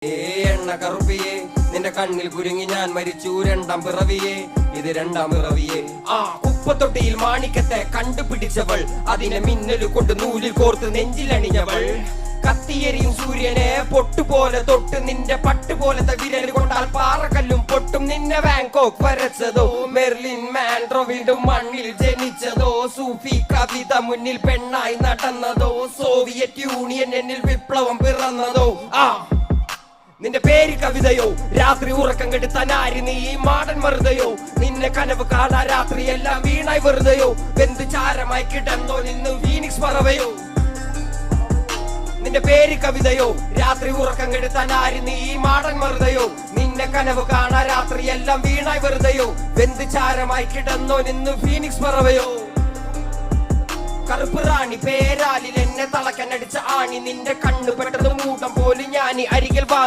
എണ്ണ കറുപ്പിയെ നിന്റെ കണ്ണിൽ കുരുങ്ങി ഞാൻ മരിച്ചു രണ്ടാം പിറവിയെ ഇത് രണ്ടാം പിറവിയെ കുപ്പത്തൊട്ടിയിൽ മാണിക്കത്തെ കണ്ടുപിടിച്ചവൾ അതിനെ മിന്നല് കൊണ്ട് നൂലിൽ കോർത്ത് നെഞ്ചിലണിഞ്ഞവൾ കത്തിയെരിയും സൂര്യനെ പൊട്ടുപോലെ തൊട്ട് നിന്റെ പട്ടുപോലത്തെ വിരൽ കൊണ്ടാൽ പാറക്കല്ലും പൊട്ടും നിന്നെ ബാങ്കോക്ക് വരച്ചതോ മെർലിൻ മാൻഡ്രോ വീണ്ടും മണ്ണിൽ ജനിച്ചതോ സൂഫി കവിത മുന്നിൽ പെണ്ണായി നടന്നതോ സോവിയറ്റ് യൂണിയൻ എന്നിൽ വിപ്ലവം പിറന്നതോ നിന്റെ പേര് കവിതയോ രാത്രി ഉറക്കം കെടുത്താൻ ആര് നീ മാടൻ മറുതയോ നിന്നെ കനവ് കാണാ രാത്രി എല്ലാം വീണായി വെറുതെയോ വെന്ത് ചാരമായി കിടന്നോ നിന്ന് ഫീനിക്സ് പറവയോ നിന്റെ പേര് കവിതയോ രാത്രി ഉറക്കം കെടുത്താൻ ആര് നീ മാടൻ മറുതയോ നിന്നെ കനവ് കാണാ രാത്രി എല്ലാം വീണായി വെറുതെയോ വെന്ത് ചാരമായി കിടന്നോ നിന്ന് ഫീനിക്സ് പറവയോ കറുപ്പ് റാണി പേരാലിൽ എന്നെ തളക്കനടിച്ച ആണി നിന്റെ കണ്ണു പെട്ടത് മൂടം പോലും ഞാൻ അരികിൽ വാ